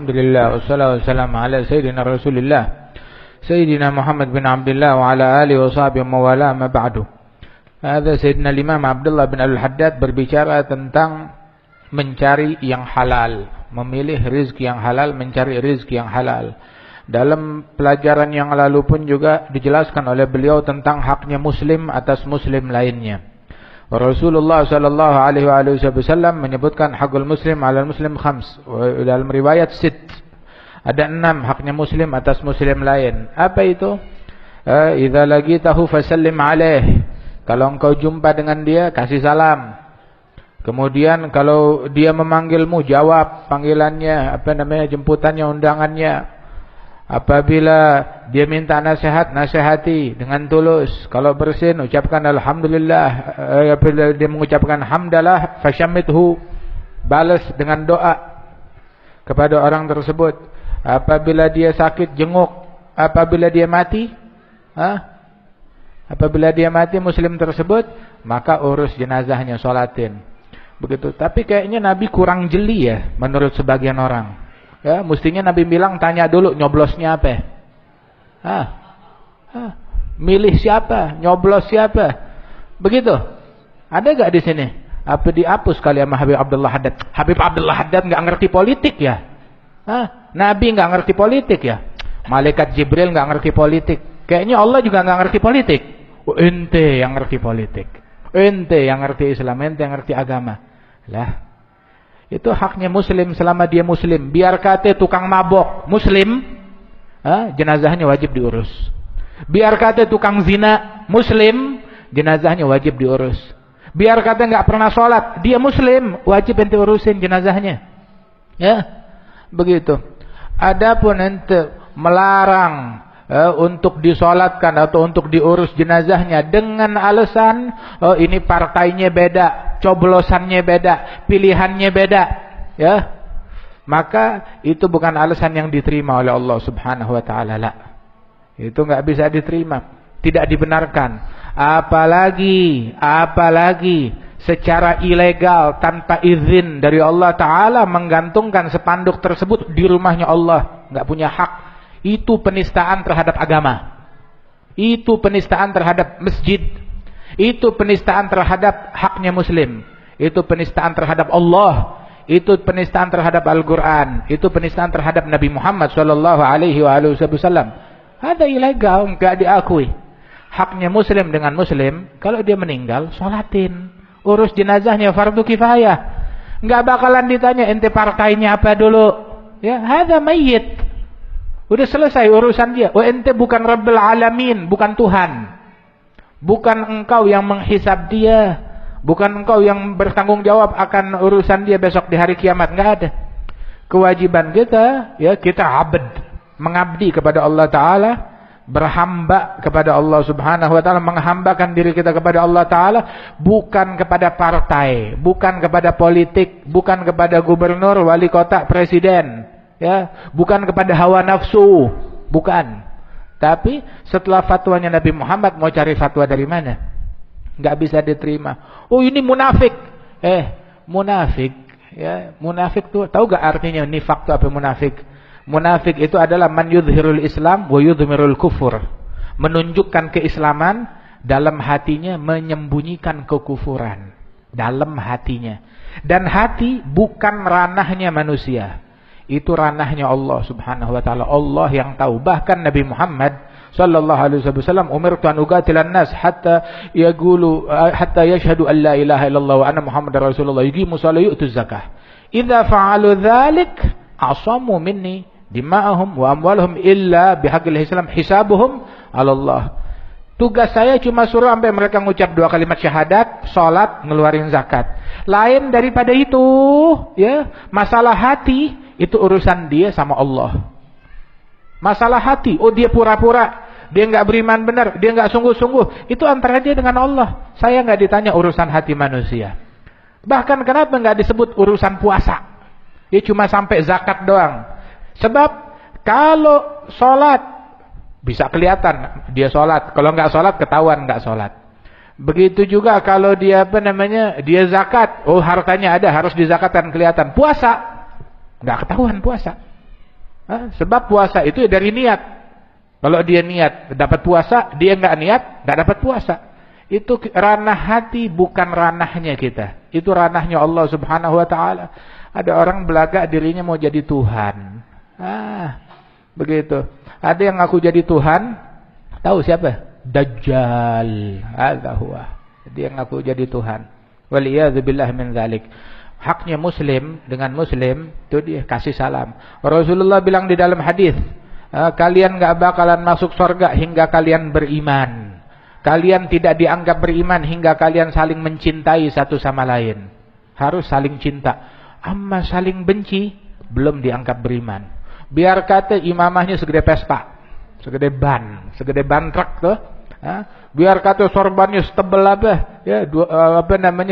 Alhamdulillah wassalatu wassalamu ala sayyidina Rasulillah Sayyidina Muhammad bin Abdullah wa ala alihi wa sahbihi wa wala ma ba'du. Ada Sayyidina Imam Abdullah bin Al-Haddad berbicara tentang mencari yang halal, memilih rizki yang halal, mencari rizki yang halal. Dalam pelajaran yang lalu pun juga dijelaskan oleh beliau tentang haknya muslim atas muslim lainnya. Rasulullah sallallahu alaihi wasallam menyebutkan hakul muslim 'alal muslim khams. Dalam riwayat sit. Ada 6 haknya muslim atas muslim lain. Apa itu? Idza laqitahu fasallim alaih. Kalau engkau jumpa dengan dia, kasih salam. Kemudian kalau dia memanggilmu, jawab panggilannya, jemputannya, undangannya. Apabila dia minta nasihat, nasihati dengan tulus. Kalau bersin, ucapkan alhamdulillah. Apabila dia mengucapkan hamdalah, fasyamithu, balas dengan doa kepada orang tersebut. Apabila dia sakit, jenguk. Apabila dia mati, apabila dia mati muslim tersebut, maka urus jenazahnya, sholatin. Begitu. Tapi kayaknya Nabi kurang jeli ya, menurut sebagian orang. Ya, mestinya Nabi bilang, tanya dulu nyoblosnya apa. Milih siapa, nyoblos siapa. Begitu. Ada gak di sini? Apa dihapus kali sama Habib Abdullah Haddad? Habib Abdullah Haddad gak ngerti politik ya? Nabi gak ngerti politik ya? Malaikat Jibril gak ngerti politik. Kayaknya Allah juga gak ngerti politik. Ente yang ngerti politik. Ente yang ngerti Islam, ente yang ngerti agama. Lah, itu haknya muslim selama dia muslim. Biar kata tukang mabok muslim, jenazahnya wajib diurus. Biar kata tukang zina muslim, jenazahnya wajib diurus. Biar kata nggak pernah sholat, dia muslim, wajib ente urusin jenazahnya. Ya, begitu. Adapun ente melarang untuk disolatkan atau untuk diurus jenazahnya dengan alasan ini partainya beda, coblosannya beda, pilihannya beda, ya, maka itu bukan alasan yang diterima oleh Allah Subhanahu wa taala. Itu enggak bisa diterima, tidak dibenarkan. Apalagi secara ilegal tanpa izin dari Allah taala menggantungkan spanduk tersebut di rumahnya Allah, enggak punya hak. Itu penistaan terhadap agama. Itu penistaan terhadap masjid. Itu penistaan terhadap haknya muslim. Itu penistaan terhadap Allah. Itu penistaan terhadap Al-Quran. Itu penistaan terhadap Nabi Muhammad sallallahu alaihi wasallam. Ada ilegal, enggak diakui. Haknya muslim dengan muslim, kalau dia meninggal, sholatin. Urus jenazahnya, fardu kifayah. Enggak bakalan ditanya ente partainya apa dulu. Ya, hadza mayyit. Udah selesai urusan dia. Ente bukan Rabbul Alamin, bukan Tuhan. Bukan engkau yang menghisab dia. Bukan engkau yang bertanggung jawab akan urusan dia besok di hari kiamat. Enggak ada. Kewajiban kita, ya, kita abd, mengabdi kepada Allah Ta'ala, berhamba kepada Allah Subhanahu Wa Ta'ala, menghambakan diri kita kepada Allah Ta'ala, bukan kepada partai, bukan kepada politik, bukan kepada gubernur, wali kota, presiden. Ya, bukan kepada hawa nafsu, bukan. Tapi setelah fatwanya Nabi Muhammad, mau cari fatwa dari mana? Enggak bisa diterima. Oh, ini munafik. Munafik, ya, munafik tuh tahu gak artinya nifak itu apa munafik? Munafik itu adalah man yudhirul Islam wa yudhmirul kufur. Menunjukkan keislaman, dalam hatinya menyembunyikan kekufuran. Dalam hatinya. Dan hati bukan ranahnya manusia. Itu ranahnya Allah Subhanahu wa taala. Allah yang tahu. Bahkan Nabi Muhammad sallallahu alaihi wasallam umirtu an uqatilan nas hatta yashhadu an la ilaha illallah wa anna muhammadar rasulullah yuqimu sholata yu'tu zakah. Idza fa'alu dzalik asamu minni dima'ahum wa amwaluhum illa bihaqqil Islam hisabuhum 'ala Allah. Tugas saya cuma suruh sampai mereka mengucap 2 kalimat syahadat, salat, ngeluarin zakat. Lain daripada itu, ya, masalah hati itu urusan dia sama Allah. Masalah hati, dia pura-pura, dia enggak beriman benar, dia enggak sungguh-sungguh, itu antara dia dengan Allah. Saya enggak ditanya urusan hati manusia. Bahkan kenapa enggak disebut urusan puasa? Dia cuma sampai zakat doang. Sebab kalau sholat bisa kelihatan dia sholat, kalau enggak sholat ketahuan enggak sholat. Begitu juga kalau dia dia zakat, hartanya ada, harus dizakatkan, kelihatan. Puasa enggak ketahuan puasa. Sebab puasa itu dari niat. Kalau dia niat dapat puasa, dia nggak niat nggak dapat puasa. Itu ranah hati, bukan ranahnya kita. Itu ranahnya Allah Subhanahu Wa Taala. Ada orang belaga dirinya mau jadi Tuhan. Begitu. Ada yang ngaku jadi Tuhan. Tahu siapa? Dajjal. Hadza huwa. Dia ngaku jadi Tuhan. Waliyadzubillah min dzalik. Haknya muslim dengan muslim itu dia kasih salam. Rasulullah bilang di dalam hadis, kalian enggak bakalan masuk surga hingga kalian beriman. Kalian tidak dianggap beriman hingga kalian saling mencintai satu sama lain. Harus saling cinta. Amma saling benci belum dianggap beriman. Biar kata imamahnya segede Vespa, segede ban truk tuh. Biar kata sorbannya setebel apa? Ya, apa namanya?